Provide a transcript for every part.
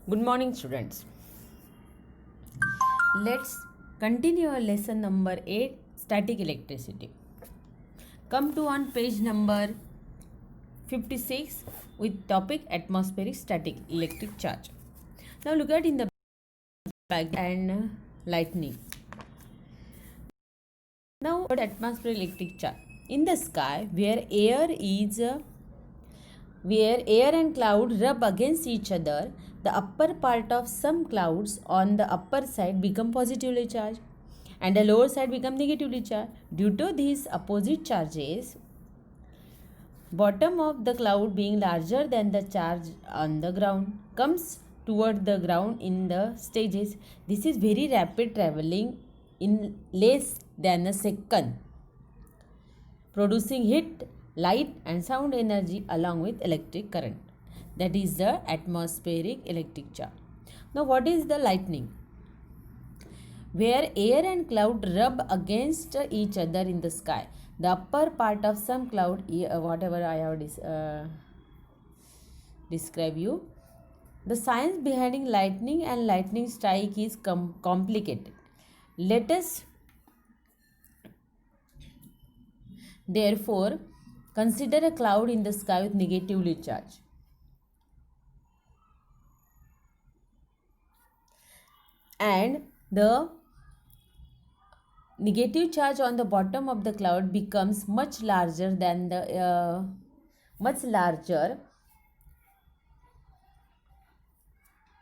Good morning, students. Let's continue our lesson number 8, static electricity. Come to on page number 56 with topic atmospheric static electric charge. Now look at in the back and lightning. Now atmospheric electric charge. In the sky where air and cloud rub against each other, the upper part of some clouds on the upper side become positively charged and the lower side become negatively charged. Due to these opposite charges, bottom of the cloud being larger than the charge on the ground comes toward the ground in the stages. This is very rapid traveling in less than a second, producing heat, light and sound energy along with electric current. That is the atmospheric electric charge. Now what is the lightning? Where air and cloud rub against each other in the sky. The upper part of some cloud, whatever I have described you. The science behind lightning and lightning strike is complicated. Let us therefore consider a cloud in the sky with negatively charged. And the negative charge on the bottom of the cloud becomes much larger than the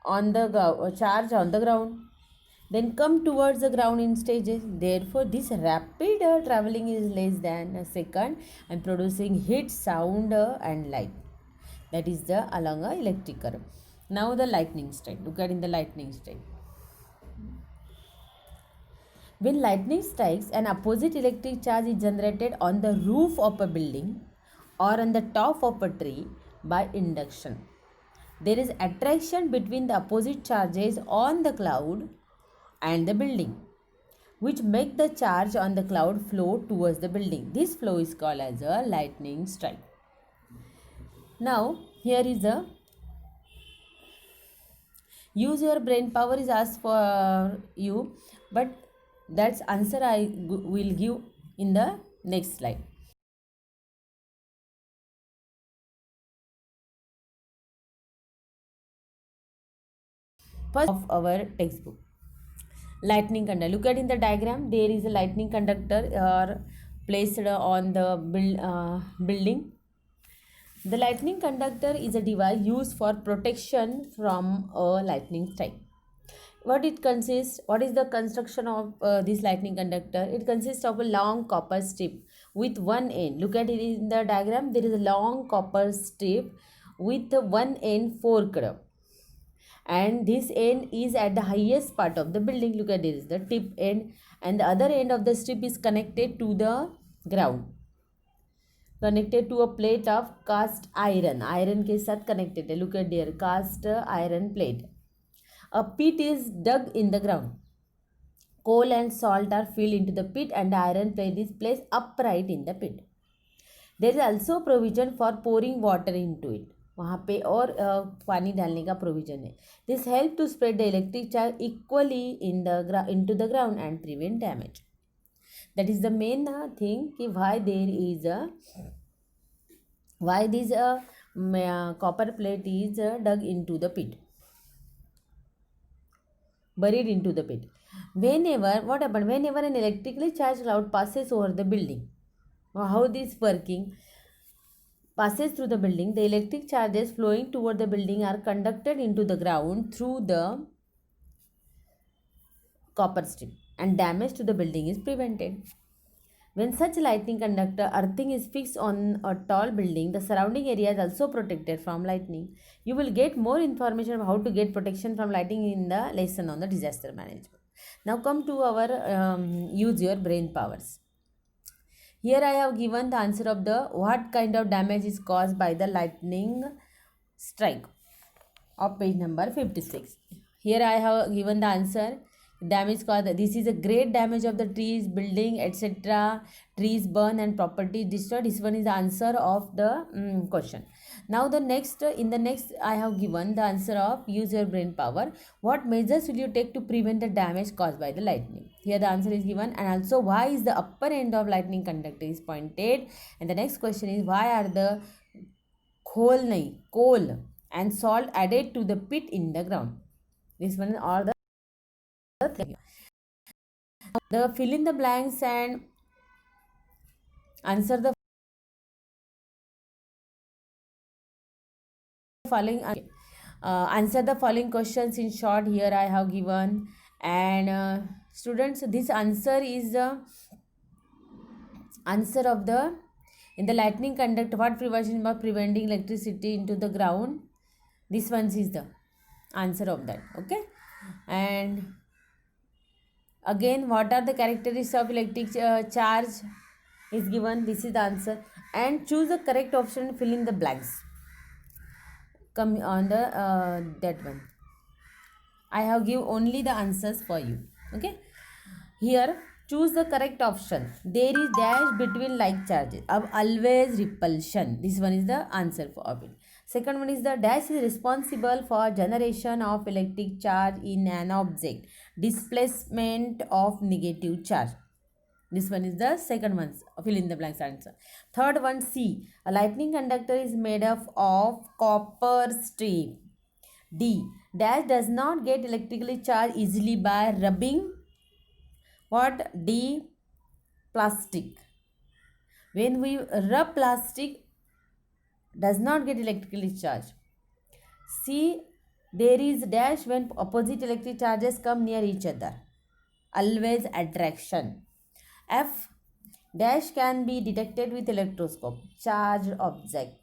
on the charge on the ground, then come towards the ground in stages. Therefore this rapid traveling is less than a second and producing heat, sound and light. That is the along a electric current. Now the lightning strike. Look at in the lightning strike. When lightning strikes, an opposite electric charge is generated on the roof of a building or on the top of a tree by induction. There is attraction between the opposite charges on the cloud and the building, which make the charge on the cloud flow towards the building. This flow is called as a lightning strike. Now, here is a use your brain power is asked for you, but that's answer I will give in the next slide. First of our textbook, lightning conductor. Look at in the diagram, there is a lightning conductor placed on the building. The lightning conductor is a device used for protection from a lightning strike. What it consists? What is the construction of this lightning conductor? It consists of a long copper strip with one end. Look at it in the diagram. There is a long copper strip with one end forked, and this end is at the highest part of the building. Look at this, the tip end, and the other end of the strip is connected to the ground, connected to a plate of cast iron के साथ connected है. Look at there, cast iron plate. A pit is dug in the ground. Coal and salt are filled into the pit and the iron plate is placed upright in the pit. There is also provision for pouring water into it. वहाँ पे और पानी डालने का provision है. This help to spread the electric charge equally into the ground and prevent damage. That is the main thing कि why this copper plate is dug into the pit, buried into the pit. What happened? Whenever an electrically charged cloud passes over the building, how this working? Passes through the building, the electric charges flowing toward the building are conducted into the ground through the copper strip and damage to the building is prevented. When such lightning conductor earthing is fixed on a tall building, the surrounding area is also protected from lightning. You will get more information about how to get protection from lightning in the lesson on the disaster management. Now come to our use your brain powers. Here I have given the answer of the what kind of damage is caused by the lightning strike of page number 56. Here I have given the answer damage caused, this is a great damage of the trees, building, etc. Trees burn and property destroyed. This one is the answer of the question. Now the next, in the next I have given the answer of use your brain power. What measures will you take to prevent the damage caused by the lightning? Here the answer is given, and also why is the upper end of lightning conductor is pointed. And the next question is why are the coal and salt added to the pit in the ground? This one are the fill in the blanks and answer the following answer the following questions in short. Here I have given, and students, this answer is the answer of the, in the lightning conductor, what prevention about preventing electricity into the ground? This one is the answer of that. Okay, and again, what are the characteristics of electric charge is given. This is the answer, and choose the correct option, fill in the blanks. Come on the that one. I have give only the answers for you. Okay, here choose the correct option. There is dash between like charges of always repulsion. This one is the answer for it. Second one is the dash is responsible for generation of electric charge in an object, displacement of negative charge. This one is the second one, fill in the blanks answer. Third one, C. A lightning conductor is made up of copper strip. D. Dash does not get electrically charged easily by rubbing what? D. Plastic. When we rub plastic, does not get electrically charged. C. There is dash when opposite electric charges come near each other. Always attraction. F. Dash can be detected with electroscope. Charged object.